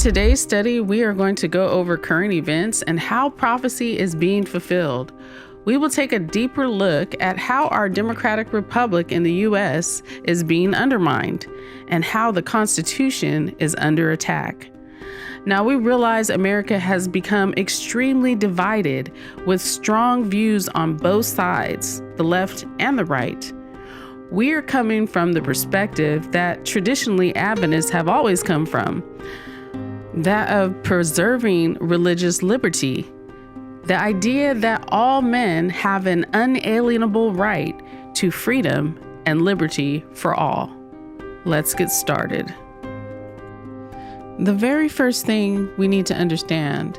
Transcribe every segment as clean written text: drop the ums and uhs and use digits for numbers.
today's study, we are going to go over current events and how prophecy is being fulfilled. We will take a deeper look at how our democratic republic in the U.S. is being undermined and how the Constitution is under attack. Now, we realize America has become extremely divided with strong views on both sides, the left and the right. We are coming from the perspective that traditionally Adventists have always come from, that of preserving religious liberty. The idea that all men have an unalienable right to freedom and liberty for all. Let's get started. The very first thing we need to understand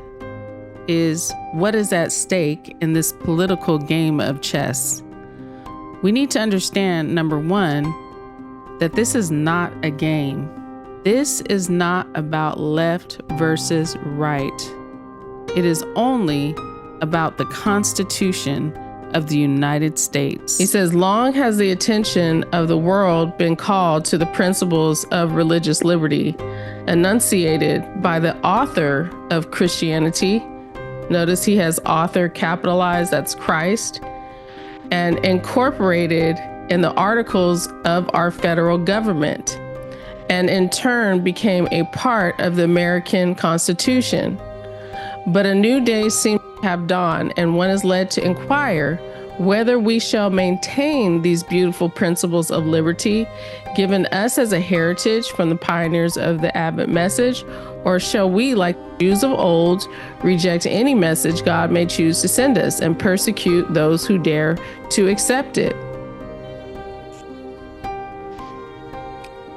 is what is at stake in this political game of chess. We need to understand, number one, that this is not a game. This is not about left versus right. It is only about the Constitution of the United States. He says, long has the attention of the world been called to the principles of religious liberty, enunciated by the author of Christianity. Notice he has author capitalized, that's Christ, and incorporated in the articles of our federal government, and in turn became a part of the American Constitution. But a new day seems to have dawned, and one is led to inquire whether we shall maintain these beautiful principles of liberty given us as a heritage from the pioneers of the Advent message, or shall we, like Jews of old, reject any message God may choose to send us and persecute those who dare to accept it.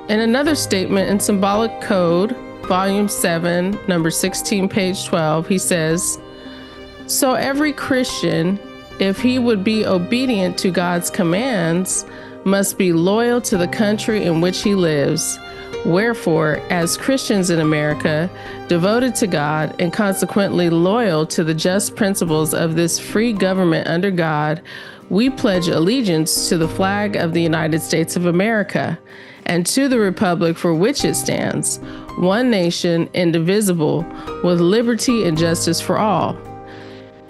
In another statement in Symbolic Code, Volume 7, number 16, page 12, he says, so every Christian, if he would be obedient to God's commands, must be loyal to the country in which he lives. Wherefore, as Christians in America, devoted to God and consequently loyal to the just principles of this free government under God, we pledge allegiance to the flag of the United States of America and to the republic for which it stands, one nation, indivisible, with liberty and justice for all.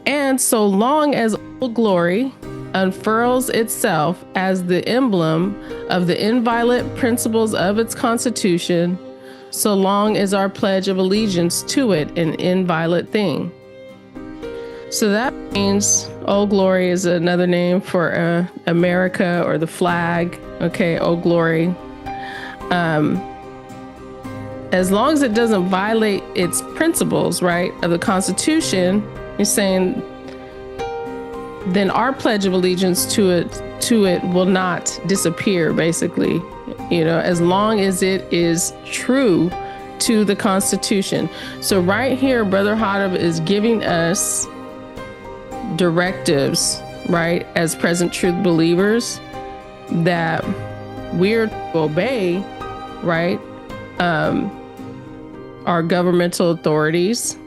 And so long as Old Glory unfurls itself as the emblem of the inviolate principles of its Constitution, so long is our pledge of allegiance to it an inviolate thing. So that means Old Glory is another name for America or the flag. Okay, Old Glory. As long as it doesn't violate its principles, right, of the Constitution, he's saying, then our pledge of allegiance to it will not disappear, basically, as long as it is true to the Constitution. So right here, Brother Hadab is giving us directives, right, as present truth believers, that we're to obey, right, our governmental authorities,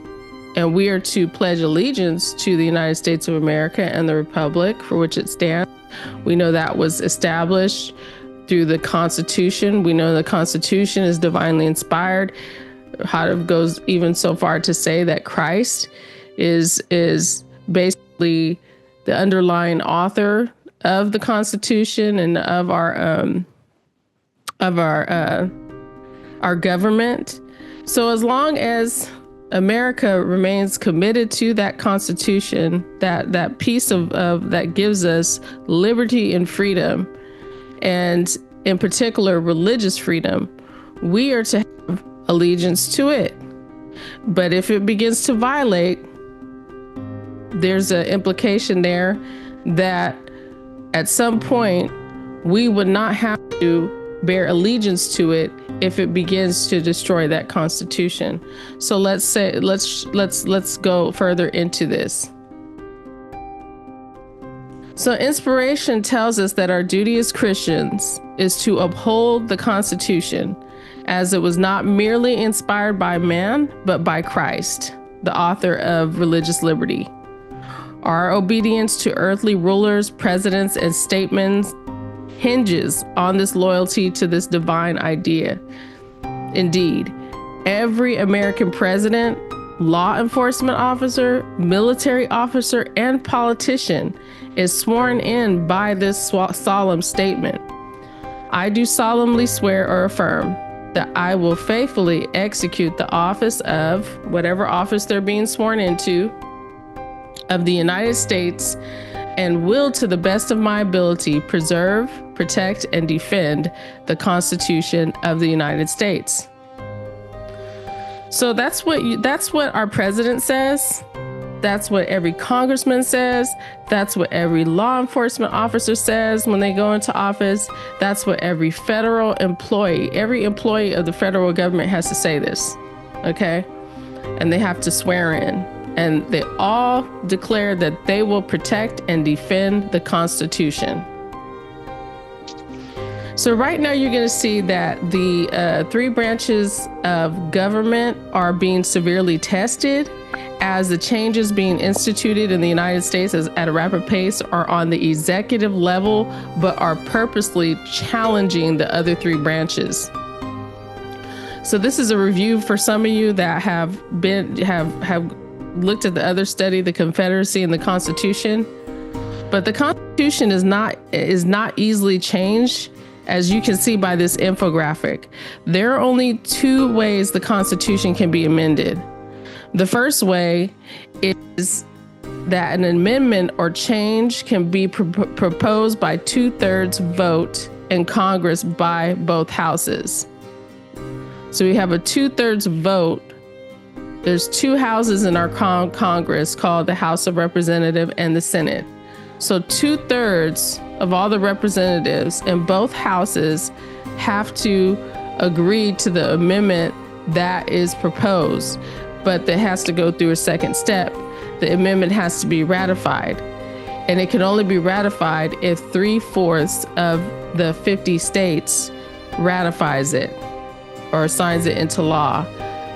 and we are to pledge allegiance to the United States of America and the republic for which it stands. We know that was established through the Constitution. We know the Constitution is divinely inspired. Hadab goes even so far to say that Christ is basically the underlying author of the Constitution and of our government. So as long as America remains committed to that Constitution, that piece of that gives us liberty and freedom, and in particular religious freedom, we are to have allegiance to it. But if it begins to violate, there's an implication there that at some point we would not have to bear allegiance to it if it begins to destroy that Constitution. So let's go further into this. So inspiration tells us that our duty as Christians is to uphold the Constitution, as it was not merely inspired by man, but by Christ, the author of religious liberty. Our obedience to earthly rulers, presidents, and statesmen hinges on this loyalty to this divine idea. Indeed, Every American president, law enforcement officer, military officer, and politician is sworn in by this solemn statement. I do solemnly swear or affirm that I will faithfully execute the office of whatever office they're being sworn into of the United States, and will, to the best of my ability, preserve, protect, and defend the Constitution of the United States. So that's what our president says. That's what every congressman says. That's what every law enforcement officer says when they go into office. That's what every every employee of the federal government has to say this, okay? And they have to swear in. And they all declare that they will protect and defend the Constitution. So right now you're going to see that the three branches of government are being severely tested as the changes being instituted in the United States at a rapid pace are on the executive level, but are purposely challenging the other three branches. So this is a review for some of you that have looked at the other study, the Confederacy and the Constitution. But the Constitution is not easily changed, as you can see by this infographic. There are only two ways the Constitution can be amended. The first way is that an amendment or change can be proposed by 2/3 vote in Congress by both houses. So we have a 2/3 vote. There's two houses in our Congress called the House of Representatives and the Senate. So 2/3 of all the representatives in both houses have to agree to the amendment that is proposed, but it has to go through a second step. The amendment has to be ratified, and it can only be ratified if 3/4 of the 50 states ratifies it or signs it into law.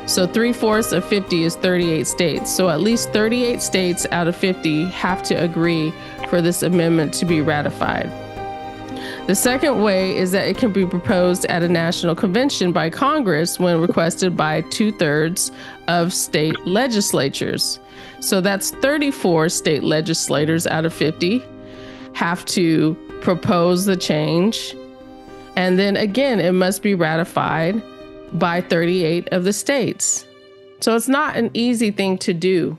So 3/4 of 50 is 38 states. So at least 38 states out of 50 have to agree for this amendment to be ratified. The second way is that it can be proposed at a national convention by Congress when requested by 2/3 of state legislatures. So that's 34 state legislators out of 50 have to propose the change. And then again, it must be ratified by 38 of the states. So it's not an easy thing to do.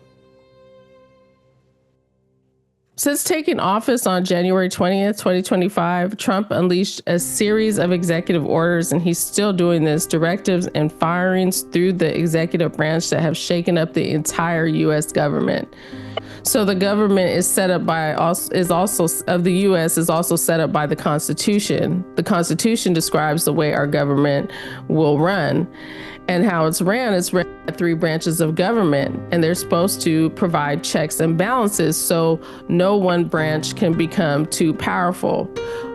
Since taking office on January 20th, 2025, Trump unleashed a series of executive orders, and he's still doing this, directives and firings through the executive branch that have shaken up the entire U.S. government. So the government is set up by of the U.S. is also set up by the Constitution. The Constitution describes the way our government will run, and how it's ran. It's ran by three branches of government, and they're supposed to provide checks and balances so no one branch can become too powerful.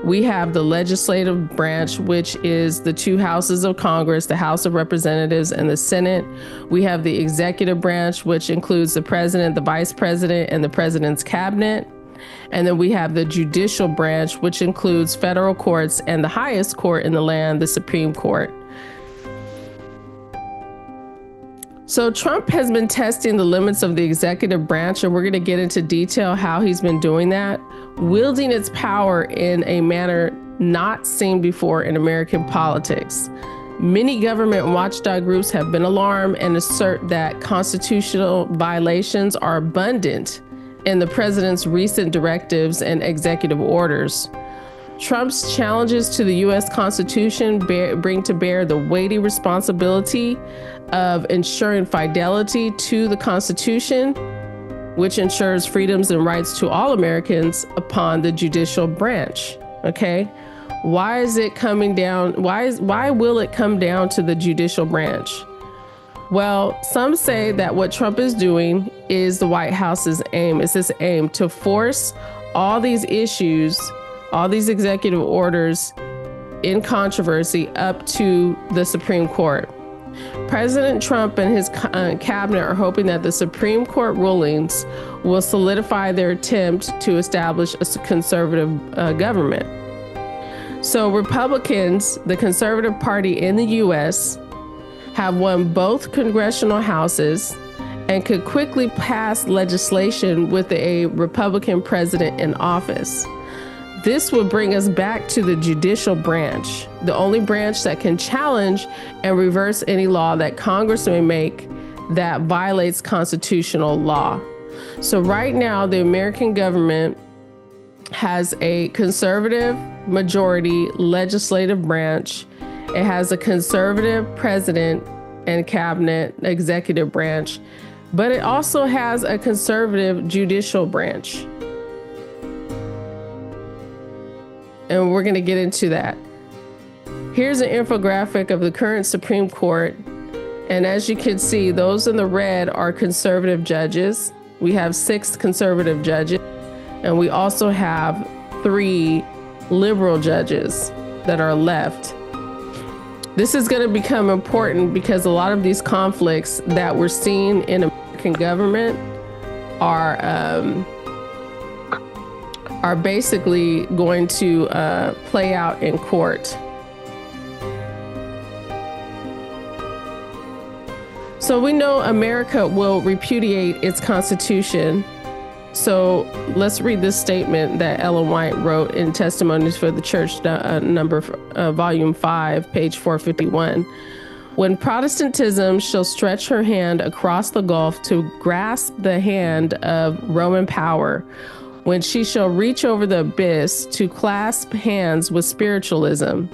We have the legislative branch, which is the two houses of Congress, the House of Representatives and the Senate. We have the executive branch, which includes the president, the vice president, and the president's cabinet. And then we have the judicial branch, which includes federal courts and the highest court in the land, the Supreme Court. So Trump has been testing the limits of the executive branch, and we're going to get into detail how he's been doing that, wielding its power in a manner not seen before in American politics. Many government watchdog groups have been alarmed and assert that constitutional violations are abundant in the president's recent directives and executive orders. Trump's challenges to the U.S. Constitution bring to bear the weighty responsibility of ensuring fidelity to the Constitution, which ensures freedoms and rights to all Americans, upon the judicial branch. Okay, why is it coming down? Why will it come down to the judicial branch? Well, some say that what Trump is doing is the White House's aim. It's his aim to force all these issues, all these executive orders in controversy up to the Supreme Court. President Trump and his cabinet are hoping that the Supreme Court rulings will solidify their attempt to establish a conservative government. So Republicans, the conservative party in the U.S., have won both congressional houses and could quickly pass legislation with a Republican president in office. This would bring us back to the judicial branch, the only branch that can challenge and reverse any law that Congress may make that violates constitutional law. So right now, the American government has a conservative majority legislative branch. It has a conservative president and cabinet executive branch, but it also has a conservative judicial branch. And we're going to get into that. Here's an infographic of the current Supreme Court. And as you can see, those in the red are conservative judges. We have 6 conservative judges, and we also have 3 liberal judges that are left. This is going to become important because a lot of these conflicts that we're seeing in American government are basically going to play out in court. So we know America will repudiate its Constitution. So let's read this statement that Ellen White wrote in Testimonies for the Church, volume 5, page 451. When Protestantism shall stretch her hand across the gulf to grasp the hand of Roman power, when she shall reach over the abyss to clasp hands with spiritualism,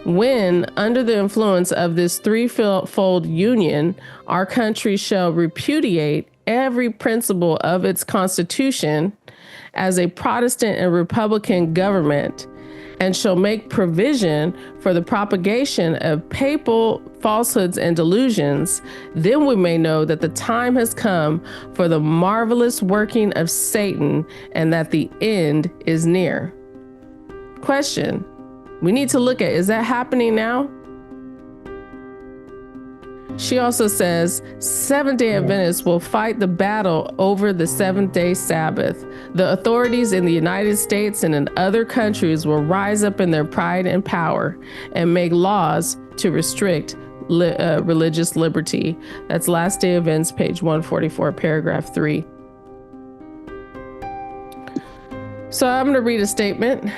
when, under the influence of this threefold union, our country shall repudiate every principle of its constitution as a Protestant and Republican government, and shall make provision for the propagation of papal falsehoods and delusions, then we may know that the time has come for the marvelous working of Satan and that the end is near. Question we need to look at, is that happening now? She also says, Seventh-day Adventists will fight the battle over the seventh-day Sabbath. The authorities in the United States and in other countries will rise up in their pride and power and make laws to restrict religious liberty. That's Last Day Events, page 144, paragraph 3. So I'm going to read a statement.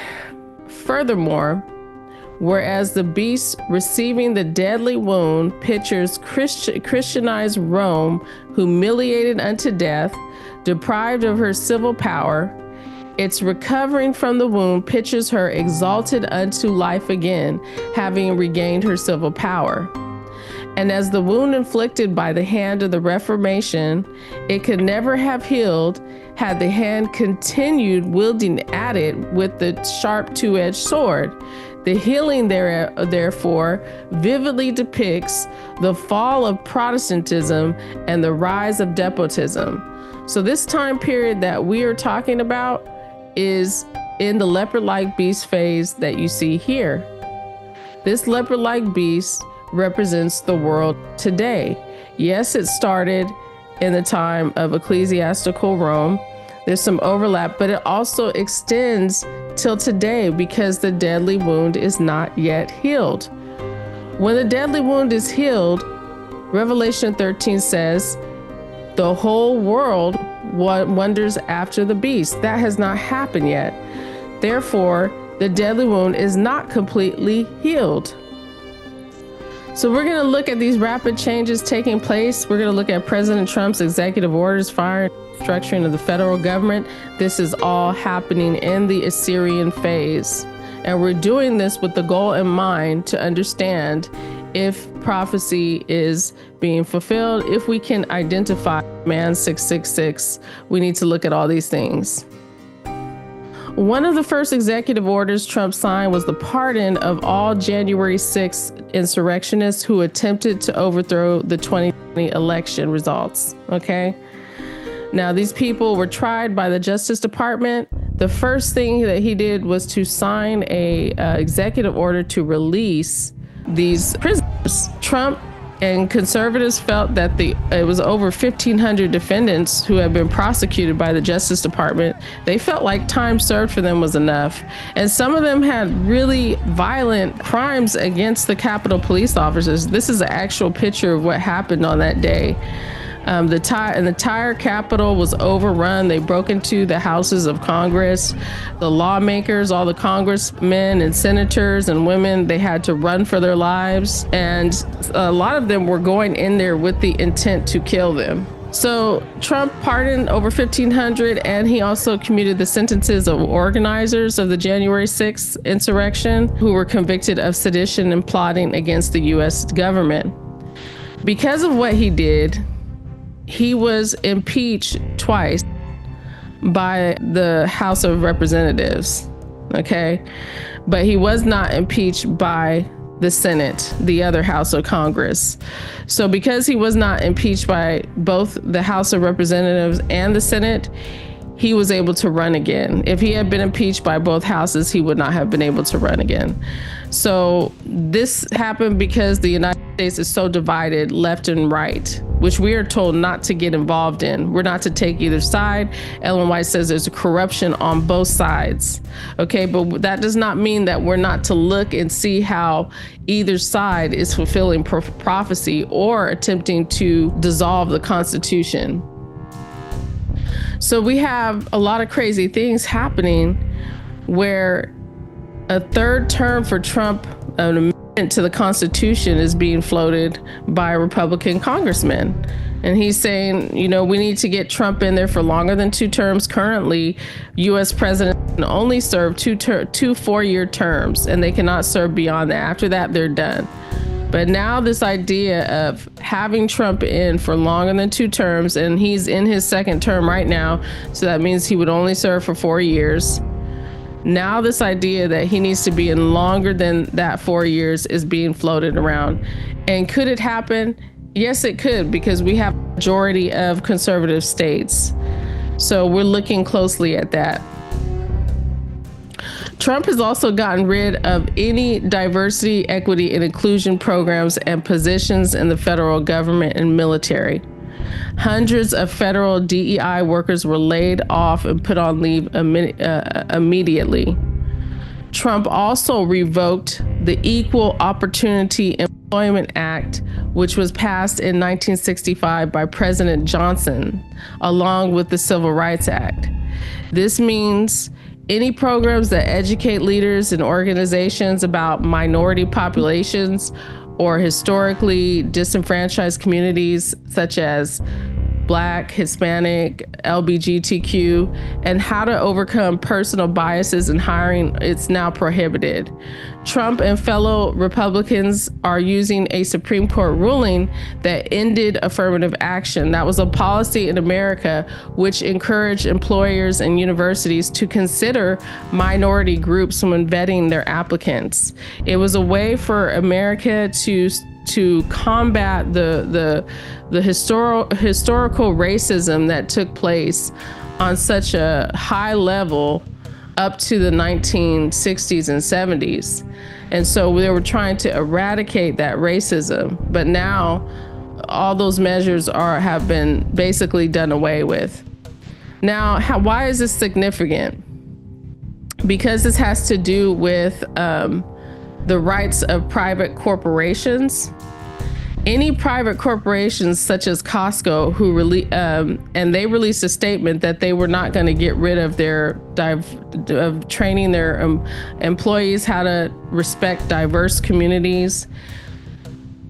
Furthermore, whereas the beast receiving the deadly wound pictures Christianized Rome, humiliated unto death, deprived of her civil power, its recovering from the wound pictures her exalted unto life again, having regained her civil power. And as the wound inflicted by the hand of the Reformation, it could never have healed had the hand continued wielding at it with the sharp two-edged sword. The healing therefore vividly depicts the fall of Protestantism and the rise of despotism. So this time period that we are talking about is in the leopard-like beast phase that you see here. This leopard-like beast represents the world today. Yes, it started in the time of ecclesiastical Rome. There's some overlap, but it also extends till today because the deadly wound is not yet healed. When the deadly wound is healed, Revelation 13 says, the whole world wonders after the beast. That has not happened yet. Therefore, the deadly wound is not completely healed. So we're going to look at these rapid changes taking place. We're going to look at President Trump's executive orders, firing, structuring of the federal government. This is all happening in the Assyrian phase. And we're doing this with the goal in mind to understand if prophecy is being fulfilled. If we can identify man 666, we need to look at all these things. One of the first executive orders Trump signed was the pardon of all January 6th insurrectionists who attempted to overthrow the 2020 election results. Okay. Now, these people were tried by the Justice Department. The first thing that he did was to sign a executive order to release these prisoners. Trump And conservatives felt that it was over 1,500 defendants who had been prosecuted by the Justice Department. They felt like time served for them was enough. And some of them had really violent crimes against the Capitol police officers. This is an actual picture of what happened on that day. The entire Capitol was overrun. They broke into the houses of Congress. The lawmakers, all the congressmen and senators and women, they had to run for their lives. And a lot of them were going in there with the intent to kill them. So Trump pardoned over 1,500, and he also commuted the sentences of organizers of the January 6th insurrection who were convicted of sedition and plotting against the U.S. government. Because of what he did, he was impeached twice by the House of Representatives, okay? But he was not impeached by the Senate, the other House of Congress. So because he was not impeached by both the House of Representatives and the Senate, he was able to run again. If he had been impeached by both houses, he would not have been able to run again. So this happened because the United States is so divided left and right, which we are told not to get involved in. We're not to take either side. Ellen White says there's a corruption on both sides. Okay, but that does not mean that we're not to look and see how either side is fulfilling prophecy or attempting to dissolve the Constitution. So we have a lot of crazy things happening where a third term for Trump, an amendment to the Constitution, is being floated by a Republican congressman. And he's saying, you know, we need to get Trump in there for longer than 2 terms. Currently, U.S. presidents can only serve two 4-year terms, and they cannot serve beyond that. After that, they're done. But now this idea of having Trump in for longer than 2 terms, and he's in his 2nd term right now, so that means he would only serve for 4 years. Now this idea that he needs to be in longer than that 4 years is being floated around. And could it happen? Yes, it could, because we have a majority of conservative states. So we're looking closely at that. Trump has also gotten rid of any diversity, equity, and inclusion programs and positions in the federal government and military. Hundreds of federal DEI workers were laid off and put on leave immediately. Trump also revoked the Equal Opportunity Employment Act, which was passed in 1965 by President Johnson, along with the Civil Rights Act. This means any programs that educate leaders and organizations about minority populations or historically disenfranchised communities such as Black, Hispanic, LGBTQ, and how to overcome personal biases in hiring, it's now prohibited. Trump and fellow Republicans are using a Supreme Court ruling that ended affirmative action. That was a policy in America which encouraged employers and universities to consider minority groups when vetting their applicants. It was a way for America to combat the historical racism that took place on such a high level up to the 1960s and 70s. And so they were trying to eradicate that racism, but now all those measures have been basically done away with. Now, why is this significant? Because this has to do with the rights of private corporations. Any private corporations such as Costco and they released a statement that they were not going to get rid of of training their employees how to respect diverse communities.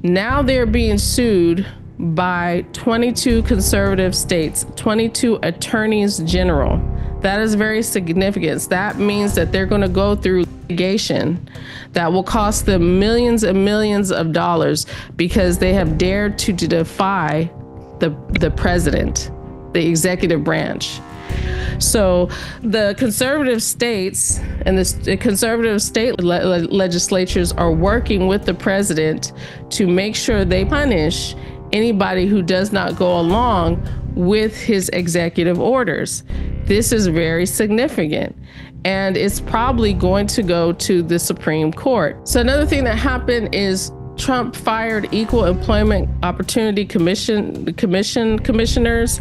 Now they're being sued by 22 conservative states, 22 attorneys general. That is very significant. That means that they're going to go through litigation that will cost them millions and millions of dollars because they have dared to defy the president, the executive branch. So the conservative states and the conservative state legislatures are working with the president to make sure they punish anybody who does not go along with his executive orders. This is very significant, and it's probably going to go to the Supreme Court. So another thing that happened is Trump fired Equal Employment Opportunity commissioners,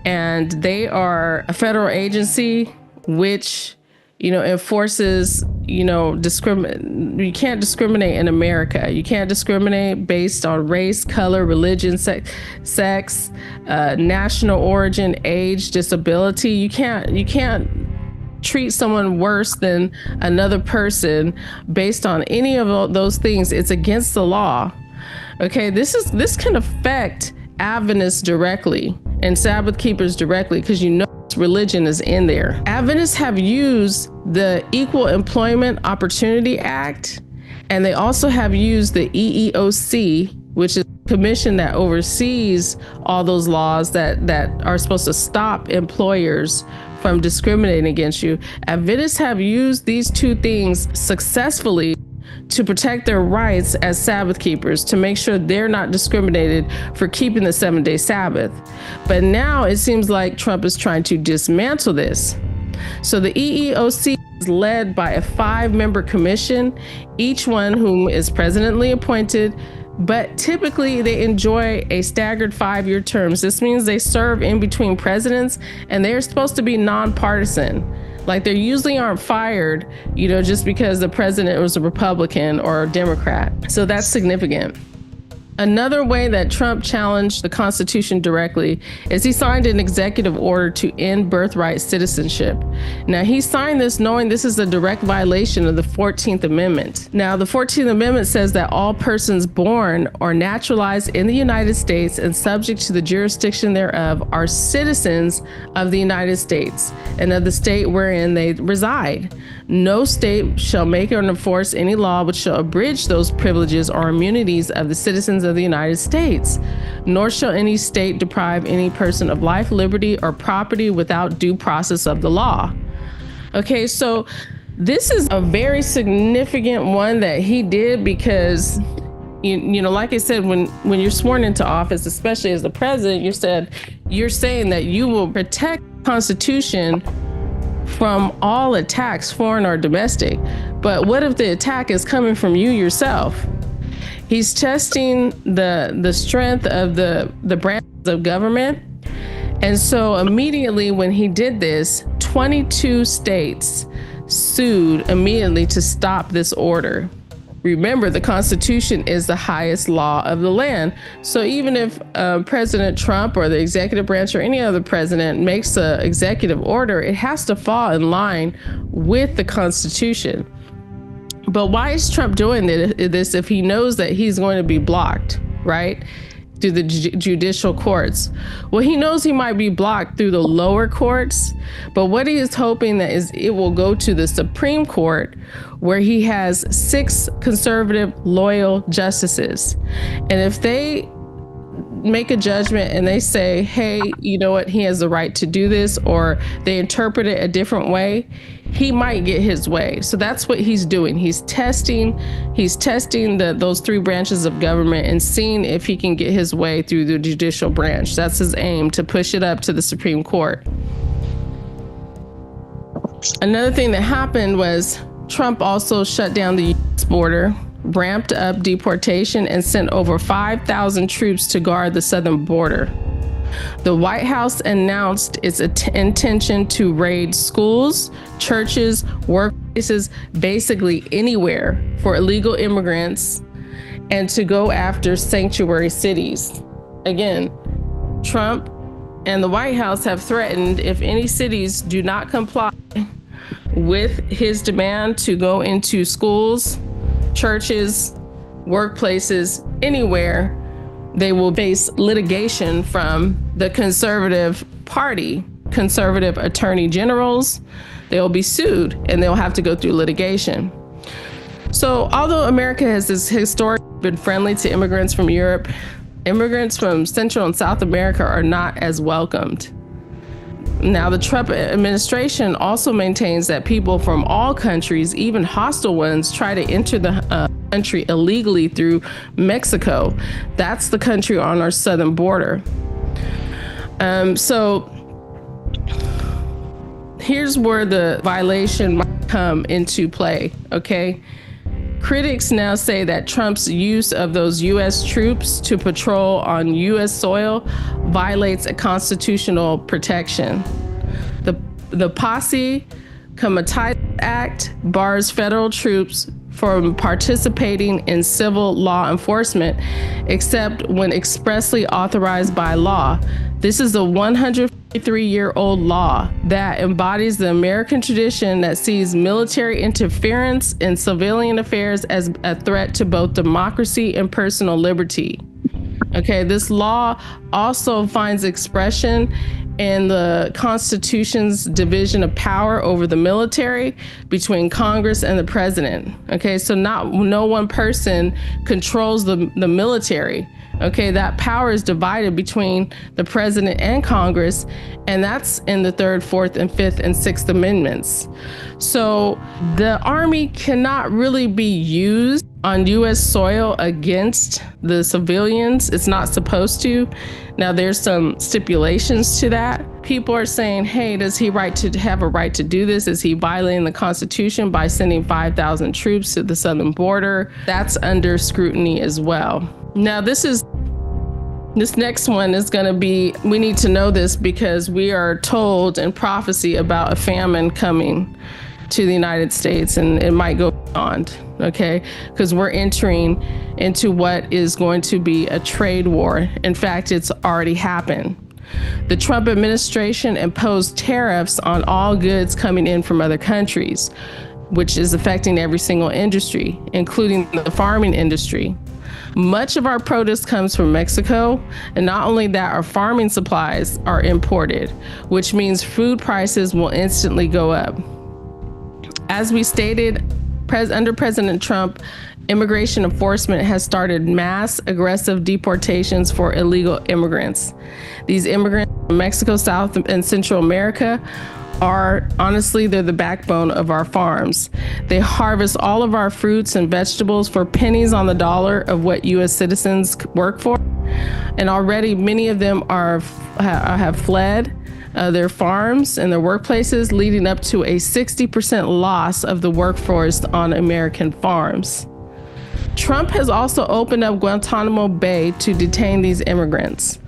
and they are a federal agency which, enforces, you can't discriminate in America. You can't discriminate based on race, color, religion, sex, national origin, age, disability. You can't treat someone worse than another person based on any of those things. It's against the law. Okay, this can affect Adventists directly and Sabbath keepers directly, because religion is in there. Adventists have used the Equal Employment Opportunity Act, and they also have used the EEOC, which is a commission that oversees all those laws that are supposed to stop employers from discriminating against you. Adventists have used these two things successfully to protect their rights as Sabbath keepers, to make sure they're not discriminated for keeping the 7-day Sabbath. But now it seems like Trump is trying to dismantle this. So the EEOC is led by a 5-member commission, each one whom is presidentially appointed, but typically they enjoy a staggered 5-year terms. This means they serve in between presidents, and they're supposed to be nonpartisan. Like, they usually aren't fired, just because the president was a Republican or a Democrat. So that's significant. Another way that Trump challenged the Constitution directly is he signed an executive order to end birthright citizenship. Now, he signed this knowing this is a direct violation of the 14th Amendment. Now, the 14th Amendment says that all persons born or naturalized in the United States and subject to the jurisdiction thereof are citizens of the United States and of the state wherein they reside. No state shall make or enforce any law which shall abridge those privileges or immunities of the citizens of the United States, nor shall any state deprive any person of life, liberty, or property without due process of the law. Okay, so this is a very significant one that he did, because like I said, when you're sworn into office, especially as the president, you're saying that you will protect the Constitution from all attacks, foreign or domestic. But what if the attack is coming from you yourself? He's testing the strength of the branches of government. And so immediately when he did this, 22 states sued immediately to stop this order. Remember, the Constitution is the highest law of the land. So even if President Trump or the executive branch or any other president makes an executive order, it has to fall in line with the Constitution. But why is Trump doing this if he knows that he's going to be blocked, right? Through the judicial courts. Well, he knows he might be blocked through the lower courts, but what he is hoping that is it will go to the Supreme Court, where he has 6 conservative, loyal justices. And if they make a judgment and they say, hey, you know what, he has the right to do this, or they interpret it a different way, he might get his way. So that's what he's doing. He's testing those 3 branches of government and seeing if he can get his way through the judicial branch. That's his aim, to push it up to the Supreme Court. Another thing that happened was Trump also shut down the U.S. border, ramped up deportation, and sent over 5,000 troops to guard the southern border. The White House announced its intention to raid schools, churches, workplaces, basically anywhere for illegal immigrants, and to go after sanctuary cities. Again, Trump and the White House have threatened if any cities do not comply with his demand to go into schools, churches, workplaces, anywhere, they will face litigation from the conservative party, conservative attorney generals. They'll be sued and they'll have to go through litigation. So although America has historically been friendly to immigrants from Europe, immigrants from Central and South America are not as welcomed. Now, the Trump administration also maintains that people from all countries, even hostile ones, try to enter the country illegally through Mexico. That's the country on our southern border. So here's where the violation might come into play, okay? Critics now say that Trump's use of those U.S. troops to patrol on U.S. soil violates a constitutional protection. The Posse Comitatus Act bars federal troops from participating in civil law enforcement, except when expressly authorized by law. This is a 153-year-old law that embodies the American tradition that sees military interference in civilian affairs as a threat to both democracy and personal liberty. Okay, this law also finds expression in the Constitution's division of power over the military between Congress and the president. Okay, so no one person controls the military. Okay, that power is divided between the president and Congress, and that's in the 3rd, 4th, and 5th and 6th Amendments. So the Army cannot really be used on U.S. soil against the civilians. It's not supposed to. Now, there's some stipulations to that. People are saying, hey, does he have a right to do this? Is he violating the Constitution by sending 5,000 troops to the southern border? That's under scrutiny as well. Now, this next one is going to be, we need to know this because we are told in prophecy about a famine coming to the United States, and it might go beyond, okay? Because we're entering into what is going to be a trade war. In fact, it's already happened. The Trump administration imposed tariffs on all goods coming in from other countries, which is affecting every single industry, including the farming industry. Much of our produce comes from Mexico, and not only that, our farming supplies are imported, which means food prices will instantly go up. As we stated, under President Trump, immigration enforcement has started mass aggressive deportations for illegal immigrants. These immigrants from Mexico, South and Central America are, honestly, they're the backbone of our farms. They harvest all of our fruits and vegetables for pennies on the dollar of what U.S. citizens work for. And already many of them have fled their farms and their workplaces, leading up to a 60% loss of the workforce on American farms. Trump has also opened up Guantanamo Bay to detain these immigrants.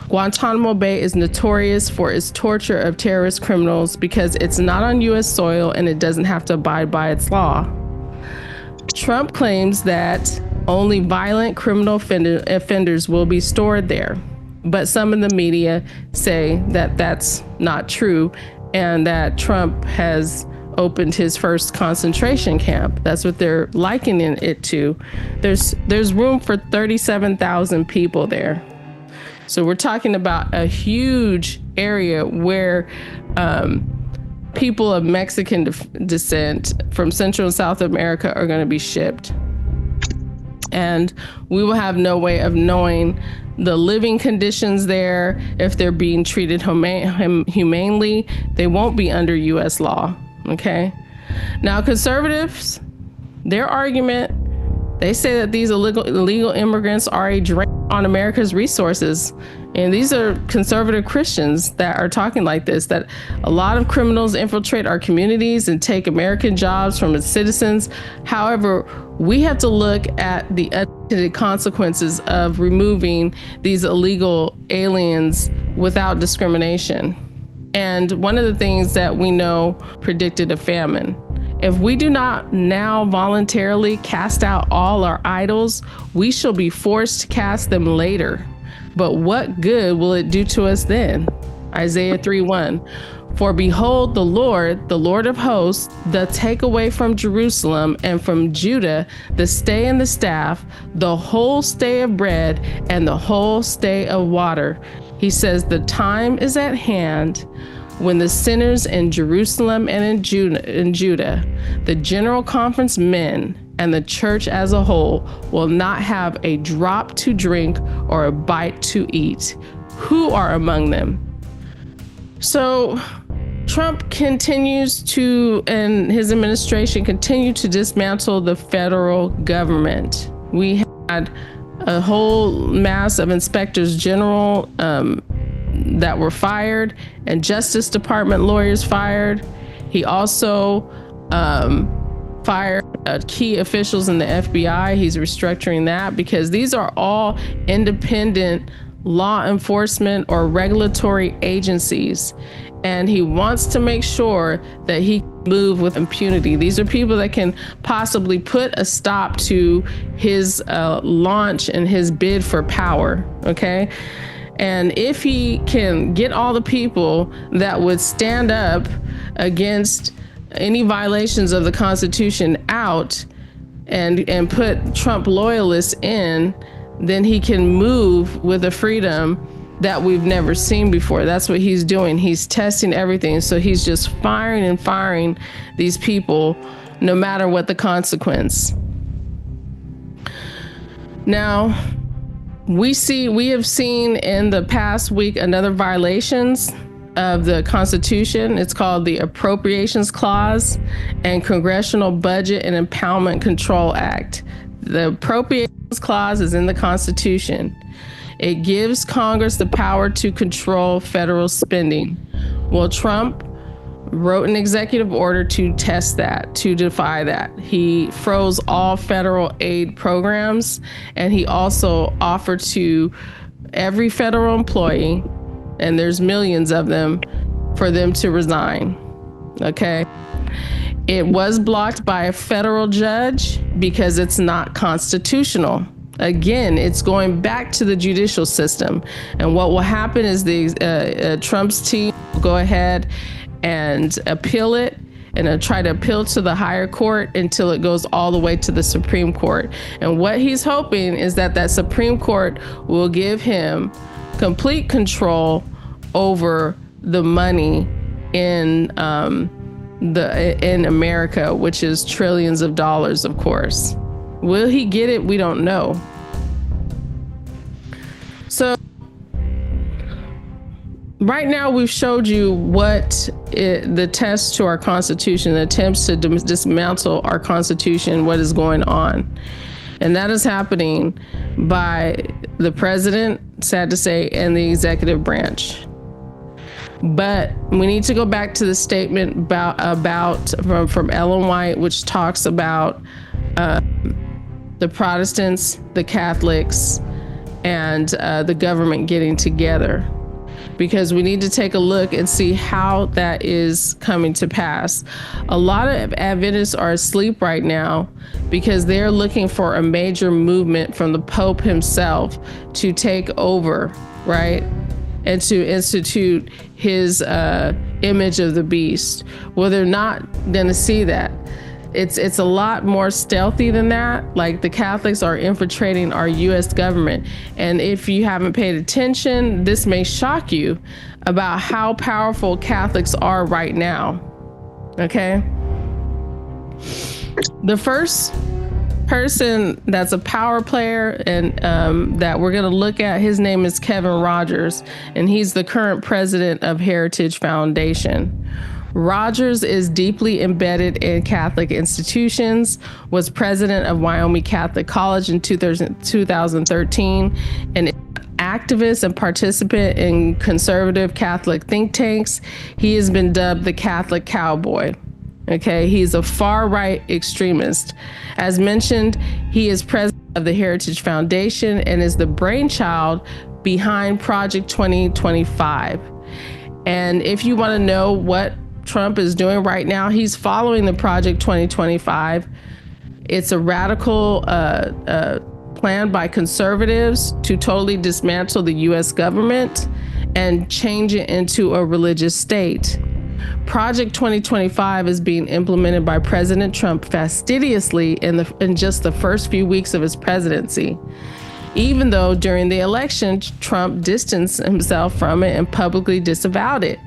Guantanamo Bay is notorious for its torture of terrorist criminals because it's not on U.S. soil and it doesn't have to abide by its law. Trump claims that only violent criminal offenders will be stored there. But some in the media say that that's not true and that Trump has opened his first concentration camp. That's what they're likening it to. There's room for 37,000 people there. So we're talking about a huge area where people of Mexican descent from Central and South America are going to be shipped. And we will have no way of knowing the living conditions there. If they're being treated humanely, they won't be under U.S. law, okay? Now, conservatives, their argument, they say that these illegal immigrants are a drain on America's resources. And these are conservative Christians that are talking like this, that a lot of criminals infiltrate our communities and take American jobs from its citizens. However, we have to look at the unintended consequences of removing these illegal aliens without discrimination. And one of the things that we know predicted a famine. If we do not now voluntarily cast out all our idols, we shall be forced to cast them later. But what good will it do to us then? Isaiah 3:1. For behold, the Lord of hosts, doth take away from Jerusalem and from Judah the stay and the staff, the whole stay of bread and the whole stay of water. He says, the time is at hand when the sinners in Jerusalem and in Judah, the general conference men, and the church as a whole will not have a drop to drink or a bite to eat. Who are among them? So Trump continues to, and his administration continue to dismantle the federal government. We had a whole mass of inspectors general that were fired, and Justice Department lawyers fired. He also fired key officials in the FBI. He's restructuring that because these are all independent law enforcement or regulatory agencies. And he wants to make sure that he can move with impunity. These are people that can possibly put a stop to his launch and his bid for power, okay? And if he can get all the people that would stand up against any violations of the Constitution out and put Trump loyalists in, then he can move with a freedom that we've never seen before. That's what he's doing. He's testing everything. So he's just firing and firing these people no matter what the consequence. Now, we have seen in the past week another violations of the Constitution. It's called the Appropriations Clause and Congressional Budget and Impoundment Control Act. The Appropriations Clause is in the Constitution. It gives Congress the power to control federal spending. Well, Trump wrote an executive order to test that, to defy that. He froze all federal aid programs, and he also offered to every federal employee, and there's millions of them, for them to resign. Okay? It was blocked by a federal judge because it's not constitutional. Again, it's going back to the judicial system. And what will happen is the Trump's team will go ahead and appeal it and try to appeal to the higher court until it goes all the way to the Supreme Court. And what he's hoping is that that Supreme Court will give him complete control over the money in America, which is trillions of dollars, of course. Will he get it? We don't know. So right now we've showed you the test to our Constitution, the attempts to dismantle our Constitution, what is going on. And that is happening by the president, sad to say, and the executive branch. But we need to go back to the statement from Ellen White, which talks about the Protestants, the Catholics, and the government getting together, because we need to take a look and see how that is coming to pass. A lot of Adventists are asleep right now because they're looking for a major movement from the Pope himself to take over, right? And to institute his image of the beast. Well, they're not going to see that. It's a lot more stealthy than that. Like, the Catholics are infiltrating our U.S. government. And if you haven't paid attention, this may shock you about how powerful Catholics are right now. Okay? The first person that's a power player and that we're going to look at, his name is Kevin Rogers, and he's the current president of Heritage Foundation. Rogers is deeply embedded in Catholic institutions, was president of Wyoming Catholic College in 2013, an activist and participant in conservative Catholic think tanks. He has been dubbed the Catholic Cowboy. Okay, he's a far-right extremist. As mentioned, he is president of the Heritage Foundation and is the brainchild behind Project 2025. And if you want to know what Trump is doing right now, he's following the Project 2025. It's a radical plan by conservatives to totally dismantle the U.S. government and change it into a religious state. Project 2025 is being implemented by President Trump fastidiously in just the first few weeks of his presidency, even though during the election, Trump distanced himself from it and publicly disavowed it.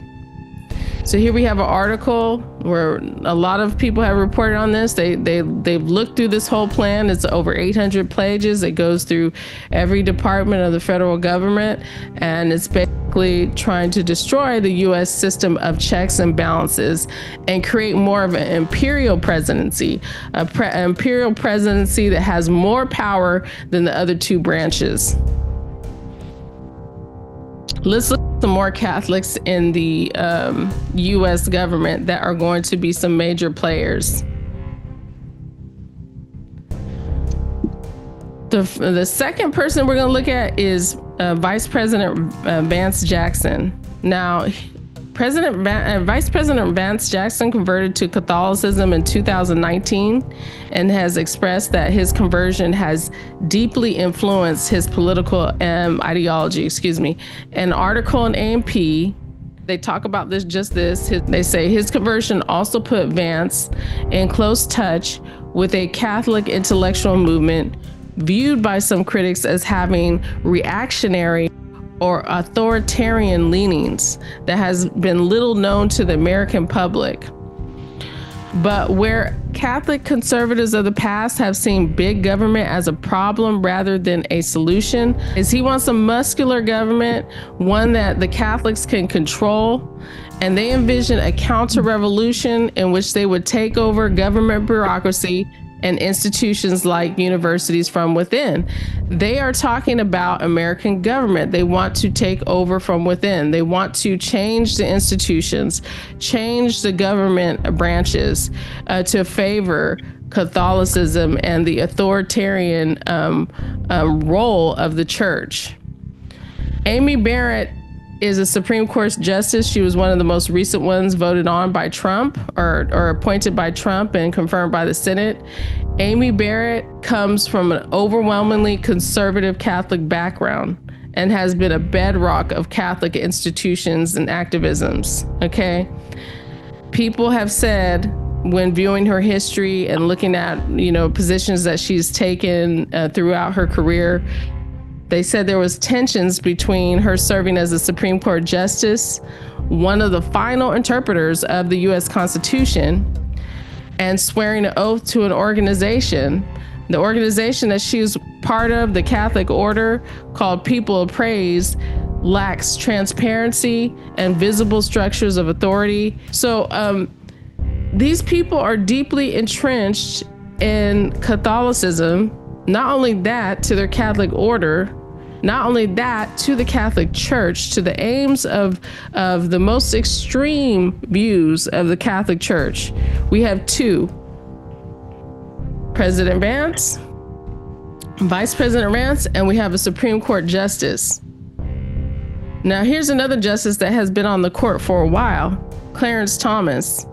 So here we have an article where a lot of people have reported on this. They've looked through this whole plan. It's over 800 pages. It goes through every department of the federal government, and it's basically trying to destroy the U.S. system of checks and balances and create more of an imperial presidency, an imperial presidency that has more power than the other two branches. Let's look at some more Catholics in the U.S. government that are going to be some major players. The second person we're going to look at is Vice President Vance Jackson. Now, Vice President Vance Jackson converted to Catholicism in 2019 and has expressed that his conversion has deeply influenced his political ideology. An article in A&P, they talk about this. They say his conversion also put Vance in close touch with a Catholic intellectual movement viewed by some critics as having reactionary or authoritarian leanings that has been little known to the American public. But where Catholic conservatives of the past have seen big government as a problem rather than a solution, is he wants a muscular government, one that the Catholics can control, and they envision a counter-revolution in which they would take over government bureaucracy and institutions like universities from within. They are talking about American government. They want to take over from within. They want to change the institutions, change the government branches to favor Catholicism and the authoritarian role of the church. Amy Barrett is a Supreme Court justice. She was one of the most recent ones voted on by Trump or appointed by Trump and confirmed by the Senate. Amy Barrett comes from an overwhelmingly conservative Catholic background and has been a bedrock of Catholic institutions and activisms. Okay. People have said when viewing her history and looking at, positions that she's taken throughout her career, they said there was tensions between her serving as a Supreme Court justice, one of the final interpreters of the U.S. Constitution, and swearing an oath to an organization. The organization that she was part of, the Catholic Order, called People of Praise, lacks transparency and visible structures of authority. So these people are deeply entrenched in Catholicism. Not only that, to their Catholic order, not only that, to the Catholic Church, to the aims of the most extreme views of the Catholic Church. We have two: President Vance, Vice President Vance, and we have a Supreme Court justice. Now, here's another justice that has been on the court for a while, Clarence Thomas.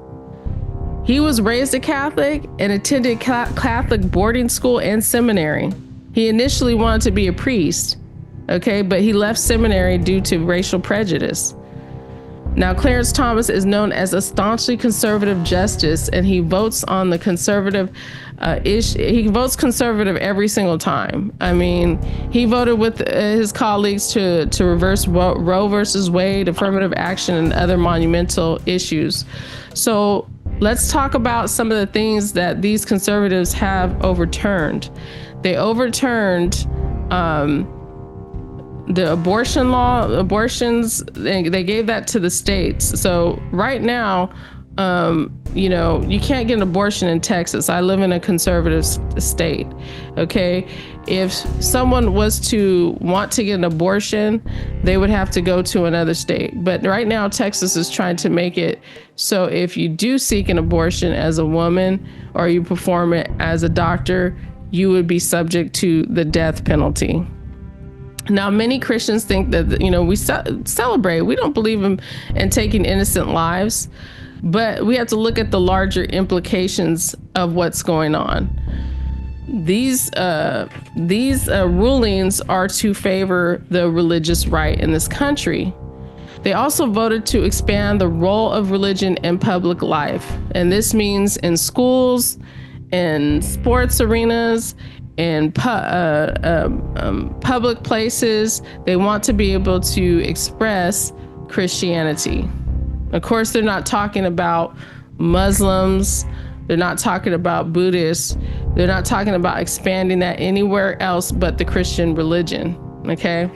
He was raised a Catholic and attended Catholic boarding school and seminary. He initially wanted to be a priest, but he left seminary due to racial prejudice. Now, Clarence Thomas is known as a staunchly conservative justice, and he votes on the conservative he votes conservative every single time. I mean, he voted with his colleagues to reverse Roe versus Wade, affirmative action, and other monumental issues. So let's talk about some of the things that these conservatives have overturned. They overturned the abortion law, they gave that to the states. So right now, you can't get an abortion in Texas. I live in a conservative state. Okay. If someone was to want to get an abortion, they would have to go to another state. But right now, Texas is trying to make it so if you do seek an abortion as a woman or you perform it as a doctor, you would be subject to the death penalty. Now, many Christians think that, we celebrate. We don't believe in taking innocent lives, but we have to look at the larger implications of what's going on. These rulings are to favor the religious right in this country. They also voted to expand the role of religion in public life. And this means in schools, in sports arenas, in public places. They want to be able to express Christianity. Of course, they're not talking about Muslims. They're not talking about Buddhists. They're not talking about expanding that anywhere else but the Christian religion, okay?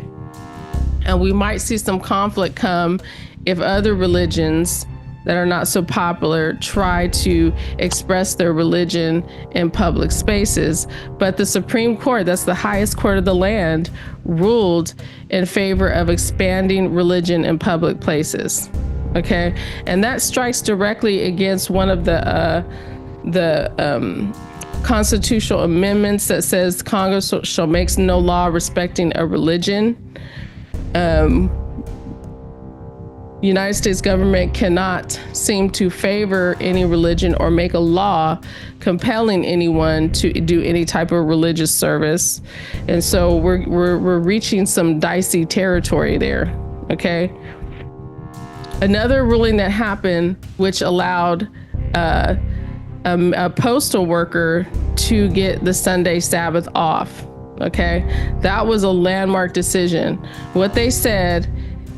And we might see some conflict come if other religions that are not so popular try to express their religion in public spaces. But the Supreme Court, that's the highest court of the land, ruled in favor of expanding religion in public places. Okay, and that strikes directly against one of the constitutional amendments that says Congress shall make no law respecting a religion. United States government cannot seem to favor any religion or make a law compelling anyone to do any type of religious service. And so we're reaching some dicey territory there. Okay. Another ruling that happened, which allowed a postal worker to get the Sunday Sabbath off. Okay. That was a landmark decision. What they said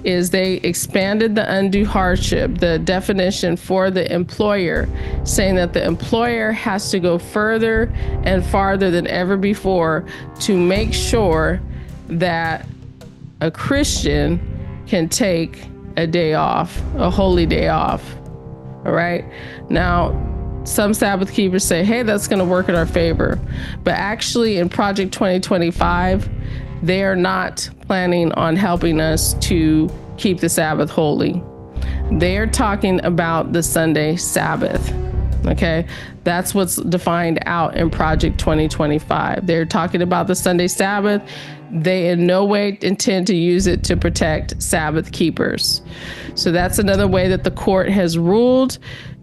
is they expanded the undue hardship, the definition for the employer, saying that the employer has to go further and farther than ever before to make sure that a Christian can take a day off, a holy day off. All right. Now, some Sabbath keepers say, hey, that's going to work in our favor. But actually in Project 2025, they are not planning on helping us to keep the Sabbath holy. They are talking about the Sunday Sabbath. Okay, that's what's defined out in Project 2025. They're talking about the Sunday Sabbath. They in no way intend to use it to protect Sabbath keepers. So that's another way that the court has ruled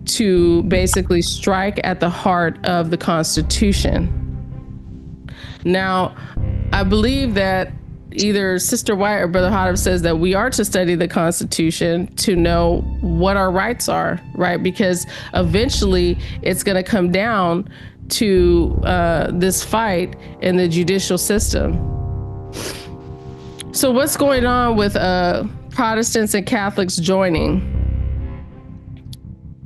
to basically strike at the heart of the Constitution. Now, I believe that either Sister White or Brother Hodder says that we are to study the Constitution to know what our rights are, right? Because eventually it's going to come down to this fight in the judicial system. So what's going on with Protestants and Catholics joining?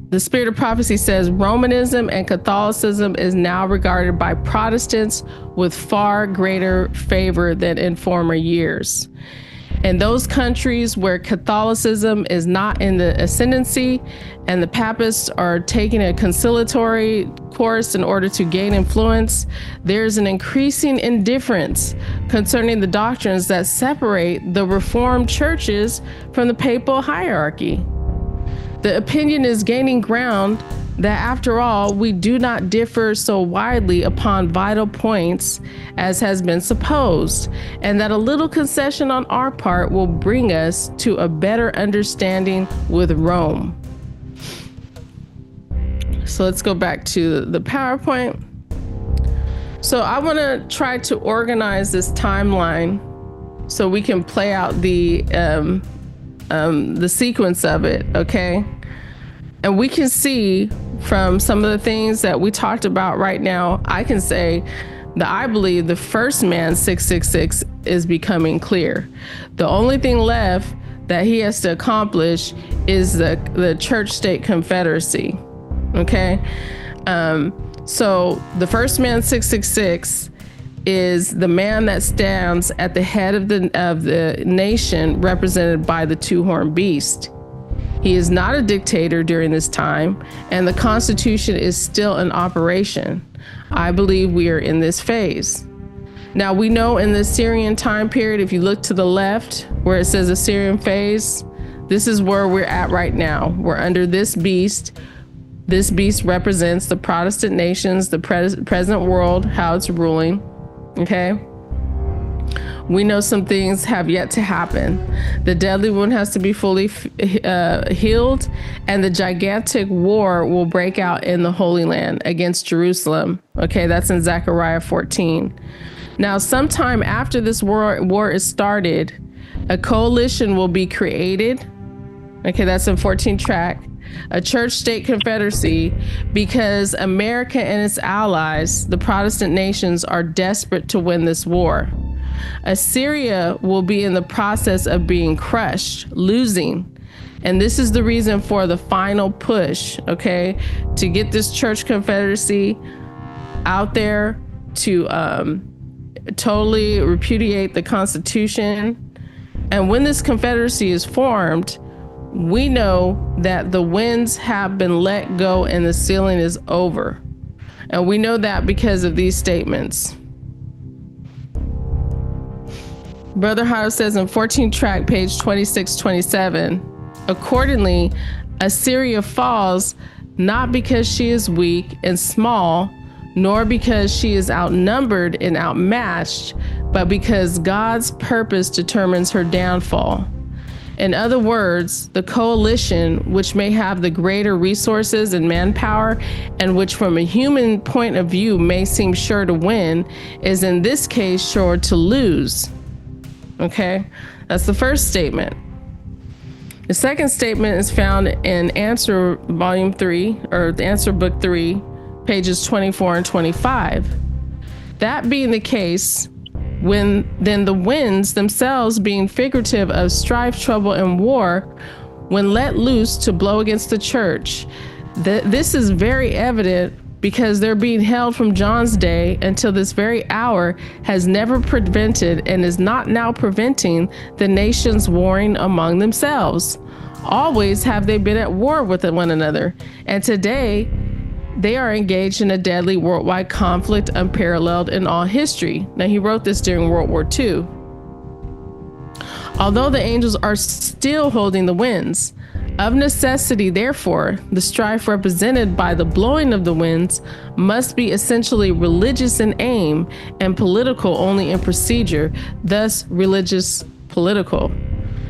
The Spirit of Prophecy says Romanism and Catholicism is now regarded by Protestants with far greater favor than in former years. In those countries where Catholicism is not in the ascendancy and the Papists are taking a conciliatory course in order to gain influence, there's an increasing indifference concerning the doctrines that separate the Reformed churches from the papal hierarchy. The opinion is gaining ground that, after all, we do not differ so widely upon vital points as has been supposed, and that a little concession on our part will bring us to a better understanding with Rome. So let's go back to the PowerPoint. So I want to try to organize this timeline so we can play out the sequence of it, okay? And we can see from some of the things that we talked about right now, I can say that I believe the first man 666 is becoming clear. The only thing left that he has to accomplish is the church-state confederacy, okay? So the first man 666 is the man that stands at the head of the nation represented by the two-horned beast. He is not a dictator during this time, and the Constitution is still in operation. I believe we are in this phase. Now, we know in the Assyrian time period, if you look to the left where it says Assyrian phase, this is where we're at right now. We're under this beast. This beast represents the Protestant nations, the present world, how it's ruling. Okay. We know some things have yet to happen. The deadly wound has to be fully healed, and the gigantic war will break out in the Holy Land against Jerusalem. Okay, that's in Zechariah 14. Now, sometime after this war is started, a coalition will be created. Okay, that's in 14 track. A church-state confederacy, because America and its allies, the Protestant nations, are desperate to win this war. Assyria will be in the process of being crushed, losing. And this is the reason for the final push, okay, to get this church confederacy out there to totally repudiate the Constitution. And when this confederacy is formed, we know that the winds have been let go and the ceiling is over. And we know that because of these statements. Brother Hodder says in 14 track, page 26-27, accordingly, Assyria falls not because she is weak and small, nor because she is outnumbered and outmatched, but because God's purpose determines her downfall. In other words, the coalition, which may have the greater resources and manpower, and which from a human point of view may seem sure to win, is in this case sure to lose. Okay, that's the first statement. The second statement is found in Answer Volume 3, or the Answer Book 3, pages 24 and 25. That being the case, then the winds themselves, being figurative of strife, trouble, and war, when let loose to blow against the church. This is very evident because they're being held from John's day until this very hour has never prevented and is not now preventing the nations warring among themselves. Always have they been at war with one another, and today they are engaged in a deadly worldwide conflict unparalleled in all history. Now, he wrote this during World War II. Although the angels are still holding the winds, of necessity, therefore, the strife represented by the blowing of the winds must be essentially religious in aim and political only in procedure, thus religious political.